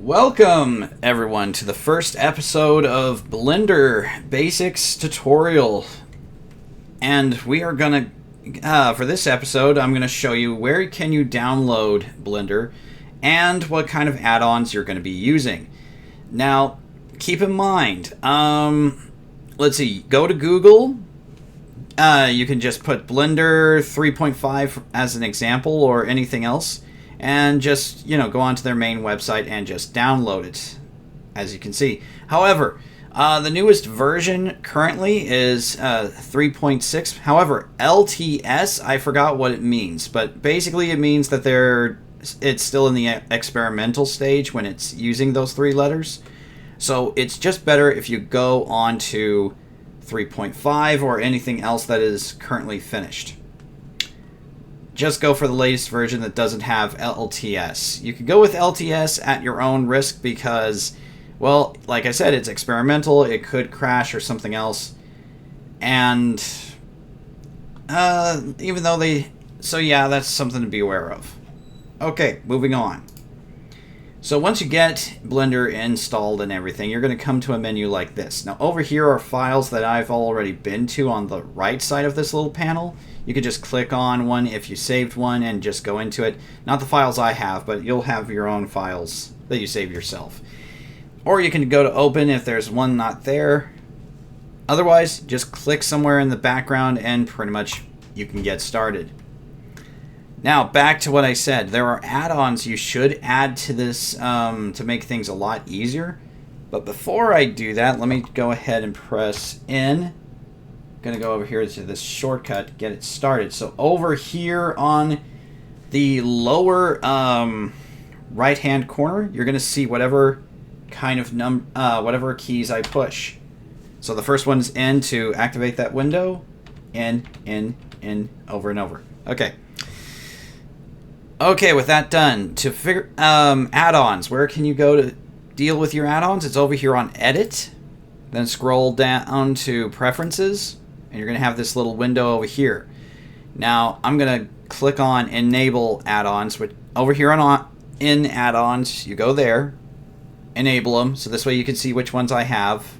Welcome, everyone, to the first episode of Blender Basics Tutorial. And we are going to, for this episode, I'm going to show you where can you download Blender and what kind of add-ons you're going to be using. Now, keep in mind, let's see, go to Google. You can just put Blender 3.5 as an example or anything else. And just, go onto their main website and just download it, as you can see. However, the newest version currently is 3.6. However, LTS, I forgot what it means. But basically it means that it's still in the experimental stage when it's using those three letters. So it's just better if you go on to 3.5 or anything else that is currently finished. Just go for the latest version that doesn't have LTS. You could go with LTS at your own risk because, well, like I said, it's experimental. It could crash or something else. And even though so yeah, that's something to be aware of. Okay, moving on. So once you get Blender installed and everything, you're going to come to a menu like this. Now over here are files that I've already been to on the right side of this little panel. You could just click on one if you saved one and just go into it. Not the files I have, but you'll have your own files that you save yourself. Or you can go to open if there's one not there. Otherwise, just click somewhere in the background and pretty much you can get started. Now, back to what I said. There are add-ons you should add to this to make things a lot easier. But before I do that, let me go ahead and press in. I'm going to go over here to this shortcut, get it started. So over here on the lower right-hand corner, you're going to see whatever kind of whatever keys I push. So the first one's in to activate that window. In, over and over. Okay. Okay, with that done, to figure add-ons, where can you go to deal with your add-ons? It's over here on Edit, then scroll down to Preferences, and you're going to have this little window over here. Now, I'm going to click on Enable Add-ons, which over here in Add-ons, you go there, enable them, so this way you can see which ones I have.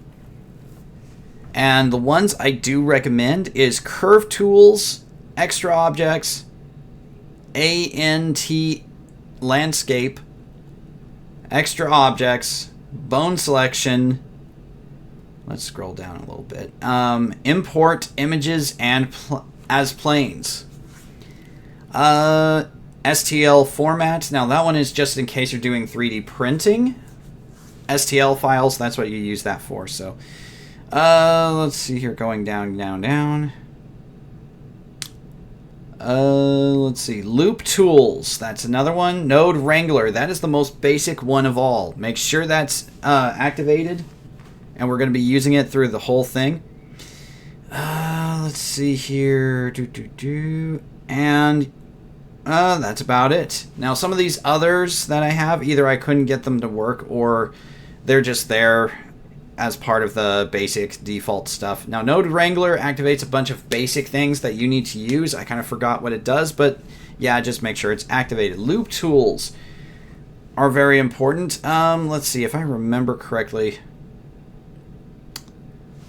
And the ones I do recommend is Curve Tools, Extra Objects, ANT Landscape, Extra Objects, Bone Selection. Let's scroll down a little bit. Import Images and as Planes. STL Format. Now that one is just in case you're doing 3D printing. STL files, that's what you use that for. So let's see here, going down. Let's see. Loop Tools. That's another one. Node Wrangler. That is the most basic one of all. Make sure that's activated. And we're going to be using it through the whole thing. Let's see here. And that's about it. Now, some of these others that I have, either I couldn't get them to work or they're just there as part of the basic default stuff. Now, Node Wrangler activates a bunch of basic things that you need to use. I kind of forgot what it does, but yeah, just make sure it's activated. Loop Tools are very important. Let's see if I remember correctly.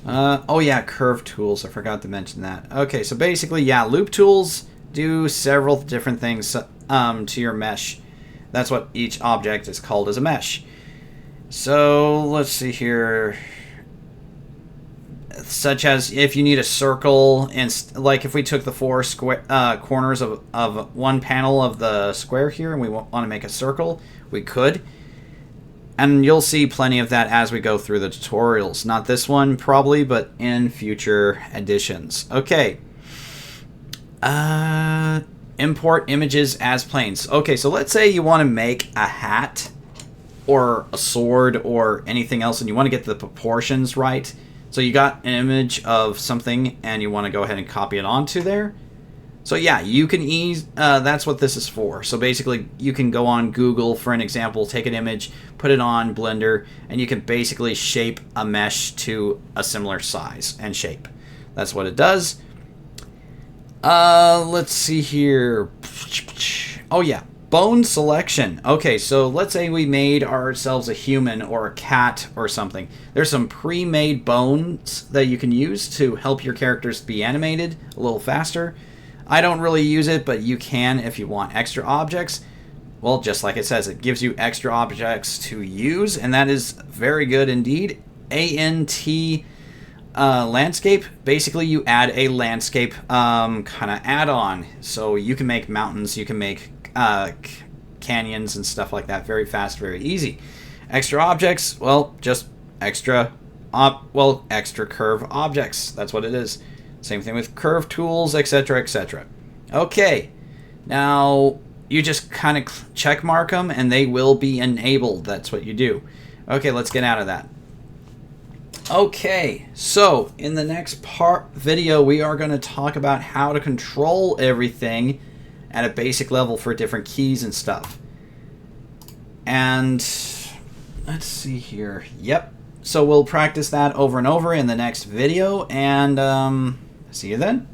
Oh yeah, Curve Tools. I forgot to mention that. Okay, so basically, yeah, Loop Tools do several different things to your mesh. That's what each object is called as a mesh. So let's see here, such as if you need a circle, and like if we took the four corners of one panel of the square here and we want to make a circle, we could. And you'll see plenty of that as we go through the tutorials. Not this one probably, but in future editions. Okay. Import images as planes. Okay, so let's say you want to make a hat or a sword or anything else and you want to get the proportions right. So you got an image of something and you want to go ahead and copy it onto there. So yeah, you can that's what this is for. So basically you can go on Google, for an example, take an image, put it on Blender, and you can basically shape a mesh to a similar size and shape. That's what it does. Let's see here. Oh yeah, bone selection. Okay, so let's say we made ourselves a human or a cat or something. There's some pre-made bones that you can use to help your characters be animated a little faster. I don't really use it, but you can if you want extra objects. Well, just like it says, it gives you extra objects to use, and that is very good indeed. ANT landscape. Basically, you add a landscape kind of add-on. So you can make mountains, you can make canyons and stuff like that very fast, very easy. Extra objects, well, just extra curve objects. That's what it is. Same thing with curve tools, etc., etc. Okay, now you just kind of check mark them and they will be enabled. That's what you do. Okay, let's get out of that. Okay, so in the next video, we are going to talk about how to control everything at a basic level for different keys and stuff. And let's see here. Yep. So we'll practice that over and over in the next video, and see you then.